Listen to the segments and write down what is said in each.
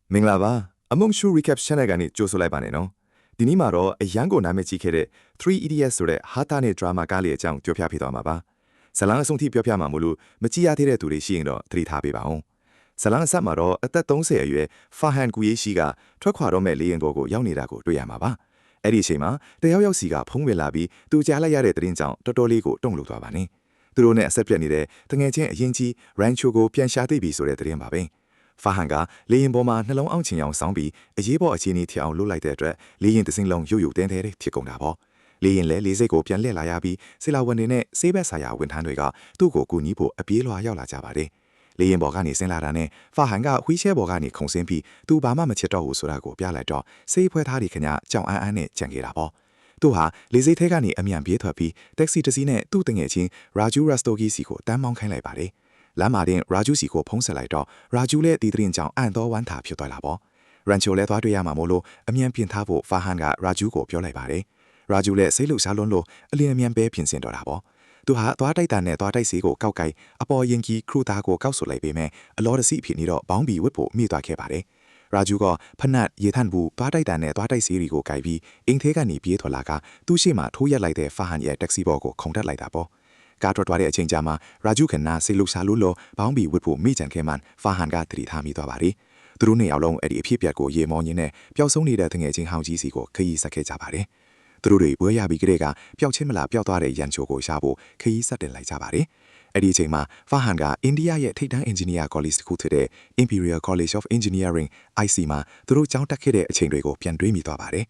မင်္ဂလာပါအမုံရှူ recap channel ကနေကြိုဆိုလိုက်ပါနဲ့နော်ဒီနေ့မှာတော့အရန်ကိုနာမည်ကြီးခဲ့တဲ့3 EDS ဆိုတဲ့ဟာတာနဲ့ drama ကားလေးအကြောင်းပြောပြပေးသွားမှာပါဇလန်းအဆုံးထိပြောပြမှာမို့လို့မကြည့်ရသေးတဲ့သူတွေရှိရင်တော့သတိထားပေးပါဦးဇလန်းအဆက်မှာတော့အသက်30အရွယ်ဖာဟန်ကူယေရှိကထွက်ခွာတော့မဲ့လေရင်ပေါ်ကိုရောက်နေတာကိုတွေ့ရမှာပါအဲ့ဒီအချိန်မှာတယောက်ယောက်စီကဖုံးဝင်လာပြီးသူကြားလိုက်ရတဲ့သတင်းကြောင့်တော်တော်လေးကိုတုန်လှုပ်သွားပါနေသူတို့နဲ့အဆက်ပြတ်နေတဲ့တငယ်ချင်းအရင်ကြီး Rancho ကိုပြန်ရှာသိပြီဆိုတဲ့သတင်းပါပဲဖာဟန်ကလေရင်ပေါ်မှာနှလုံးအောင့်ချင်အောင်စောင်းပြီးအရေးပေါ်အခြေအနေထအောင်လှုပ်လိုက်တဲ့အတွက်လေရင်တစ်စင်းလုံးရုပ်ရုပ်တင်းတဲဖြစ်ကုန်တာပေါ့လေရင်လဲလေးစိတ်ကိုပြန်လှည့်လာရပြီးဆီလာဝန်တွေနဲ့ဆေးဘက်ဆိုင်ရာဝန်ထမ်းတွေကသူ့ကိုကူညီဖို့အပြေးလွှာရောက်လာကြပါတယ်လေရင်ပေါ်ကနေဆင်းလာတာနဲ့ဖာဟန်ကဝှီးချဲပေါ်ကနေခုန်ဆင်းပြီးသူဘာမှမချစ်တော့ဘူးဆိုတာကိုပြလိုက်တော့ဆေးဖွဲသားတွေခညာကြောင်အန်းနဲ့ကြံခဲ့တာပေါ့သူဟာလေစိတ်ထဲကနေအမြန်ပြေးထွက်ပြီးတက္ကစီတစ်စီးနဲ့သူ့တငယ်ချင်းရာဂျူရက်စတိုဂီစီကိုတန်းမောင်းခိုင်းလိုက်ပါတယ်လမ်းမှာတင်ရာဂျူစီကိုဖုံးဆက်လိုက်တော့ရာဂျူလည်းဒီတရင်ကြောင့်အံ့တော်ဝမ်းသာဖြစ်သွားလာပေါ့ရန်ချိုလည်းသွားတွေ့ရမှာမို့လို့အမြန်ပြင်ထားဖို့ဖာဟန်ကရာဂျူကိုပြောလိုက်ပါတယ်ရာဂျူလည်းစိတ်လှုပ်ရှားလွန်းလို့အလင်းအမြန်ပဲပြင်ဆင်တော့တာပေါ့သူဟာသွားတိုက်တန်နဲ့သွားတိုက်စီကိုကောက်ကိုက်အပေါ်ရင်ကြီးခရူသားကိုကောက်ဆိုလိုက်ပေမဲ့အလော်တစီဖြစ်နေတော့ဘောင်းဘီဝတ်ဖို့မိသွားခဲ့ပါတယ်ရာဂျူကဖနတ်ရေထန်ဘူးသွားတိုက်တန်နဲ့သွားတိုက်စီတွေကိုကိုက်ပြီးအင်းသေးကနေပြေးထွက်လာကသူ့ရှေ့မှာထိုးရက်လိုက်တဲ့ဖာဟန်ရဲ့တက္ကစီဘောကိုခုန်တက်လိုက်တာပေါ့ကားထွက်သွားတဲ့အချိန်ကြာမှာရာဂျူခန်နာစိတ်လှုပ်ရှားလို့ဘောင်းဘီဝတ်ဖို့မိကြံခဲ့မှန်ဖာဟန်ကတတိထားမိသွားပါတယ်သူတို့နှစ်ယောက်လုံးအဲ့ဒီအဖြစ်ပြက်ကိုရေမောင်းရင်းနဲ့ပျောက်ဆုံးနေတဲ့တငယ်ချင်းဟောင်ကြီးစီကိုခရီးဆက်ခဲ့ကြပါတယ်သူတို့တွေပွဲရပြီးကလေးကပျောက်ချင်းမလားပျောက်သွားတဲ့ရန်ချိုကိုရှာဖို့ခရီးဆက်တင်လိုက်ကြပါတယ်အဲ့ဒီအချိန်မှာဖာဟန်ကအိန္ဒိယရဲ့ထိပ်တန်း engineer college တစ်ခုဖြစ်တဲ့ Imperial College of Engineering IC မှာသူတို့ကျောင်းတက်ခဲ့တဲ့အချိန်တွေကိုပြန်တွေးမိသွားပါတယ်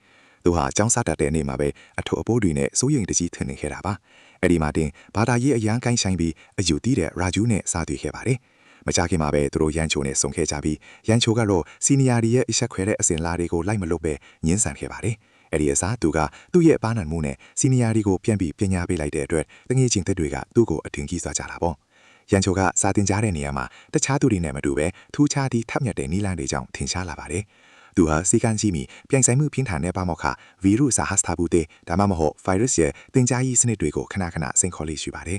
သူဟာကျောင်းစားတတ်တဲ့နေ့မှာပဲအထုပ်အပိုးတွေနဲ့စိုးရိမ်တကြီးထင်နေခဲ့တာပါအဲ့ဒီမှာတင်ဘာသာရေးအရန်ကိုင်းဆိုင်ပြီးအယူတီးတဲ့ရာဂျူးနဲ့စားတွေ့ခဲ့ပါတယ်မကြခင်မှာပဲသူတို့ရန်ချိုနဲ့ဆုံခဲ့ကြပြီးရန်ချိုကတော့စီနီယာတွေရဲ့အဆက်ခွဲတဲ့အစဉ်လာတွေကိုလိုက်မလို့ပဲညှင်းဆန်ခဲ့ပါတယ်အဲ့ဒီအစားသူကသူ့ရဲ့ပါနံမှုနဲ့စီနီယာတွေကိုပြန်ပြီးပညာပေးလိုက်တဲ့အတွက်တငယ်ချင်းသက်တွေကသူ့ကိုအထင်ကြီးစွာကြတာပေါ့ရန်ချိုကစာတင်ကြားတဲ့နေရာမှာတခြားသူတွေနဲ့မတူပဲထူးခြားသည့်ထပ်မြက်တဲ့နီလန်းတွေကြောင့်ထင်ရှားလာပါတယ်သူဟာစီကန်ကြီးမီပြိုင်ဆိုင်မှုပြင်းထန်တဲ့ပါမောက္ခဗီရုစ်စာဟတ်စတာဘူးတဲ့ဒါမှမဟုတ်ဗိုင်းရပ်စ်ရဲ့တင်ကြားရေးစနစ်တွေကိုခဏခဏစိန်ခေါ်လေးရှိပါတယ်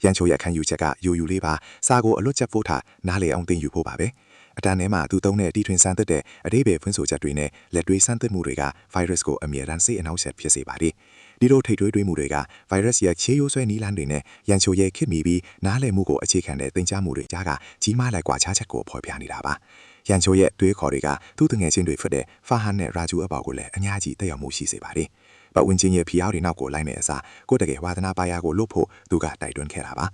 ရန်ချိုရဲ့ခံယူချက်ကယိုလေးပါစာကိုအလွတ်ချက်ဖို့ထားနားလေအောင်သင်ယူဖို့ပါပဲအတန်းထဲမှာသူသုံးတဲ့တီထွင်စမ်းသစ်တဲ့အရေးပဲဖွင့်ဆိုချက်တွေနဲ့လက်တွေးစမ်းသစ်မှုတွေကဗိုင်းရပ်စ်ကိုအမြဲတမ်းစိတ်အနှောက်အယှက်ဖြစ်စေပါတယ်ဒီလိုထိတ်တွေးမှုတွေကဗိုင်းရပ်စ်ရဲ့ခြေရိုးဆွဲနီးလန်းတွေနဲ့ရန်ချိုရဲ့ခစ်မီပြီးနားလည်မှုကိုအခြေခံတဲ့သင်ကြားမှုတွေကြားကကြီးမားလိုက်ကွာခြားချက်ကိုဖော်ပြနေတာပါရန်ချိုရဲ့တွေးခေါ်တွေကသူ့တငယ်ချင်းတွေဖြစ်တဲ့ဖာဟန်နဲ့ရာဂျူအပေါကိုလည်းအများကြီးတက်ရောက်မှုရှိစေပါတယ်ပတ်ဝန်းကျင်ရဲ့ဖိအားတွေနောက်ကိုလိုက်နေအစားကိုတကယ်ဝါသနာပါရကိုလို့ဖို့သူကတိုက်တွန်းခဲ့တာပါ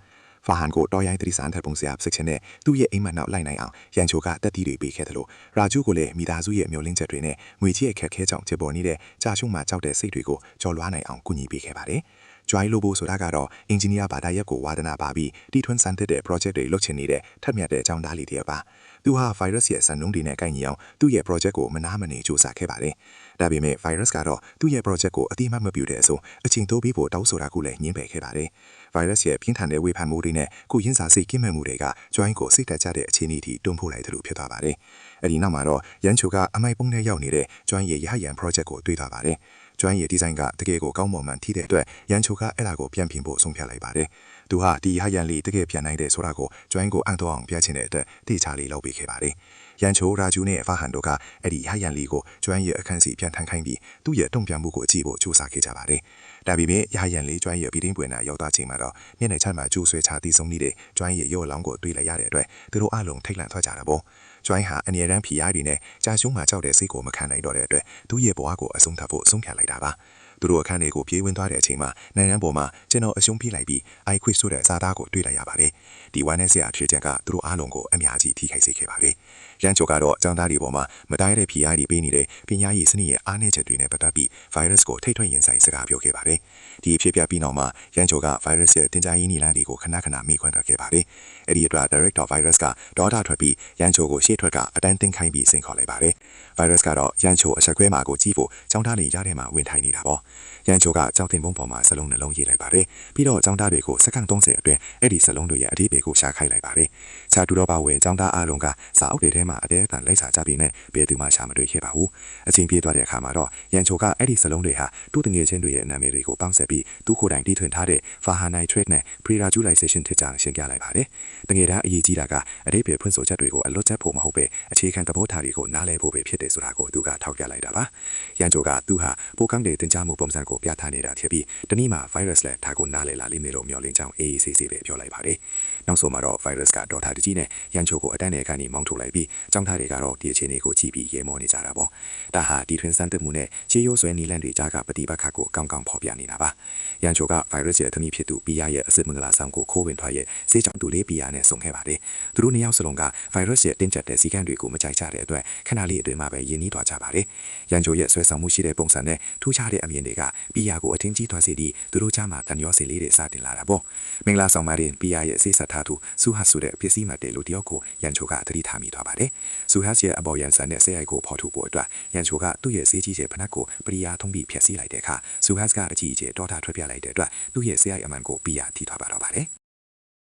ဖာဟန်ကိုတော်ရိုင်းသတိစံထက်ပုံစံစစ်ချင်တဲ့သူ့ရဲ့အိမ်မက်နောက်လိုက်နိုင်အောင်ရန်ချိုကတက်တီတွေပေးခဲ့တယ်လို့ရာဂျူကိုလည်းမိသားစုရဲ့မျှော်လင့်ချက်တွေနဲ့ငွေကြေးအခက်ခဲကြောင့်ဖြစ်ပေါ်နေတဲ့ကြာရှုံးမှကြောက်တဲ့စိတ်တွေကိုကျော်လွှားနိုင်အောင်ကူညီပေးခဲ့ပါတယ်။ Joy လို့ဖို့ဆိုတာကတော့ engineer ဘာသာရပ်ကိုဝါသနာပါပြီးတီထွန်းစံတဲ့ project တွေလုပ်ချင်နေတဲ့ထက်မြက်တဲ့အကြောင်းသားလေးတွေပါ။သူဟာ virus ရဲ့စံနှုန်းတွေနဲ့ကိုက်ညီအောင်သူ့ရဲ့ project ကိုမနာမနေစူးစမ်းခဲ့ပါတယ်။ဒါပေမဲ့ virus ကတော့သူ့ရဲ့ project ကိုအတိအမှတ်မပြုတဲ့အဆိုအချိန်တိုးပြီးဖို့တောင်းဆိုတာကိုလည်းညှင်းပယ်ခဲ့ပါတယ်။ virus ရဲ့ပြင်းထန်တဲ့ဝေဖန်မှုတွေနဲ့ကိုရင်းစာစိတ်ကင်းမဲ့မှုတွေက Joy ကိုစိတ်တက်ကြတဲ့အခြေအနေထိတွန်းပို့လိုက်သလိုဖြစ်သွားပါတယ်။အဲဒီနောက်မှာတော့ရန်ချိုကအမိုက်ပုံးထဲရောက်နေတဲ့ Joy ရဲ့ရဟယံ project ကိုတွေ့သွားပါတယ်။ကျွမ်းရည်ဒီဇိုင်းကတကယ်ကိုကောင်းမွန်မှန်ထီးတဲ့အတွက်ရန်ချိုကအဲ့ဒါကိုပြန်ပြင်ဖို့ဆုံးဖြတ်လိုက်ပါတယ်။သူဟာဒီဟယန်လီတကယ်ပြန်နိုင်တဲ့ဆိုတာကိုကျွမ်းကိုအံ့တော်အောင်ပြချင်တဲ့အတွက်တေချာလေးလုပ်ပေးခဲ့ပါတယ်။ရန်ချိုရာဂျူနဲ့ဖာဟန်တို့ကအဲ့ဒီဟယန်လီကိုကျွမ်းရဲ့အခန်းစီပြန်ထန်ခိုင်းပြီးသူ့ရဲ့တုံ့ပြန်မှုကိုကြည့်ဖို့ကြိုးစားခဲ့ကြပါတယ်။ဒါပေမဲ့ဟယန်လီကျွမ်းရဲ့ပြည်တင်းပွင့်နာရောက်သွားချိန်မှာတော့မျက်နှာချမ်းမှာကျိုးဆွဲချတီးဆုံးနေတဲ့ကျွမ်းရဲ့ရုပ်အလောင်းကိုတွေ့လိုက်ရတဲ့အတွက်သူတို့အလုံးထိတ်လန့်ထွက်ကြတာပေါ့။ကျွမ်းဟာအနေရန်ဖီအားတွေနဲ့ကြာရှုံးမှကြောက်တဲ့စိတ်ကိုမခံနိုင်တော့တဲ့အတွက်သူ့ရဲ့ဘဝကိုအဆုံးသတ်ဖို့ဆုံးဖြတ်လိုက်တာပါ။သူတို့အခန်းတွေကိုပြေးဝင်သွားတဲ့အချိန်မှာနိုင်ရန်ပေါ်မှာကျွန်တော်အရှုံးပြလိုက်ပြီးအိုက်ခွစ်ဆိုတဲ့စာသားကိုတွေ့လိုက်ရပါတယ်။ဒီဝမ်းနဲ့ဆရာဖြစ်ချက်ကသူတို့အားလုံးကိုအများကြီးထိခိုက်စေခဲ့ပါတယ်။ရန်ချိုကတော့ចောင်းသားတွေပေါ်မှာမတိုင်းတဲ့ဖိအားတွေပေးနေတဲ့ပညာရေးစနစ်ရဲ့အားနည်းချက်တွေနဲ့ပတ်သက်ပြီး virus ကိုထိတ်ထွက်ရင်ဆိုင်စကားပြောခဲ့ပါတယ်။ဒီဖြစ်ပြပြီးနောက်မှာရန်ချိုက virus ရဲ့တင်ကြားရေးနီလန်းတွေကိုခဏခဏမေးခွန်းတက်ခဲ့ပါတယ်။အဲ့ဒီအတွက် director virus ကဒေါတာထွက်ပြီးရန်ချိုကိုရှေ့ထွက်ကအတန်းသိမ်းခိုင်းပြီးစိန်ခေါ်လိုက်ပါတယ်။ virus ကတော့ရန်ချိုအဆက်ခွဲမှာကိုကြည့်ဖို့ចောင်းသားတွေရတဲ့မှာဝင်ထိုင်နေတာပေါ့။ရန်ချိုကကြောက်တင်ပုံးပေါ်မှာစလုံးနှလုံးရေးလိုက်ပါတယ်။ပြီးတော့ចောင်းသားတွေကိုစက္ကန့်30အတွင်းအဲ့ဒီစလုံးတွေရဲ့အဓိပ္ပာယ်ကိုရှာခိုက်လိုက်ပါတယ်။ အခြားတူတော့ပါဝင်ចောင်းသားအားလုံးကစာအုပ်တွေထဲမှာအတဲအတန်လိုက်စာကြပြီးနဲ့ဘယ်သူမှရှာမတွေ့ခဲ့ပါဘူးအချိန်ပြေးသွားတဲ့အခါမှာတော့ရန်ချိုကအဲ့ဒီစလုံးတွေဟာသူ့တငယ်ချင်းတွေရဲ့နာမည်တွေကိုပေါင်းဆက်ပြီးသူ့ကိုယ်တိုင်တီးထွင်ထားတဲ့ Fahrenheit နဲ့ Pre-radicalization ထစ်ကြောင်ရှင်းပြလိုက်ပါတယ်တငယ်သားအရေးကြီးတာကအတိတ်ပဲဖွင့်ဆိုချက်တွေကိုအလွတ်ချက်ဖို့မဟုတ်ပဲအခြေခံသဘောထားတွေကိုနားလည်ဖို့ပဲဖြစ်တယ်ဆိုတာကိုသူကထောက်ပြလိုက်တာပါရန်ချိုကသူဟာပိုကန်းတဲ့တင်ကြားမှုပုံစံကိုပြသနေတာဖြစ်ပြီးတနည်းမှာ virus လက်ဒါကိုနားလည်လာလိမ့်မယ်လို့မျှော်လင့်ကြောင်း AACC ပဲပြောလိုက်ပါတယ်နောက်ဆုံးမှာတော့ virus ကဒေါ်ထားတကြီးနဲ့ရန်ချိုကိုအတန်းနဲ့ကနေမောင်းထုတ်လိုက်ပြီးចောင်းသားတွေကတော့ဒီအခြေအနေကိုကြည့်ပြီးရေမောနေကြတာပေါ့ဒါဟာဒီထွင်စမ်းသစ်မှုနဲ့ရှေးရိုးဆွဲနီလန်တွေကြားကပฏิပတ်ခတ်ကိုကောင်းကောင်းဖော်ပြနေတာပါရန်ချိုက virus ရဲ့သမီးဖြစ်သူပီယာရဲ့အစစ်မင်္ဂလာဆောင်ကိုခိုးဝင်ထွက်ရဲ့စေးချောင်းသူလေးပီယာနဲ့ဆုံခဲ့ပါတယ်သူတို့နှစ်ယောက်စလုံးက virus ရဲ့တင်းကျပ်တဲ့စီကံတွေကိုမကြိုက်ကြတဲ့အတွက်ခဏလေးအတွင်းမှာပဲယဉ်နီးသွားကြပါတယ်ရန်ချိုရဲ့ဆွဲဆောင်မှုရှိတဲ့ပုံစံနဲ့ထူးခြားတဲ့အမြင်တွေကပီယာကိုအထင်ကြီးသွားစေပြီးသူတို့ကြားမှာတန်ရောစီလေးတွေစတင်လာတာပေါ့မင်္ဂလာဆောင်မှာတင်ပီယာရဲ့စေးဆက်ထားသူဆူဟတ်ဆိုတဲ့ပစ္စည်းမှတ်တဲ့လူတယောက်ကိုရန်ချိုကသတိထားမိသွားပါတယ်ဆူဟတ်ရဲ့အပေါ်ရန်ဆန်နဲ့ဆေးရိုက်ကိုဖော်ထုတ်ဖို့အတွက်ရန်ချိုကသူ့ရဲ့စေးကြီးတဲ့ဖနက်ကိုပရိယာထုံးပြီးဖျက်ဆီးလိုက်တဲ့အခါဆူဟတ်ကအကြီးအကျယ်တောထားထွက်ပြလိုက်တဲ့အတွက်သူ့ရဲ့ဆေးရိုက်အမှန်ကိုပီယာထိသွားပါတော့ပါတယ်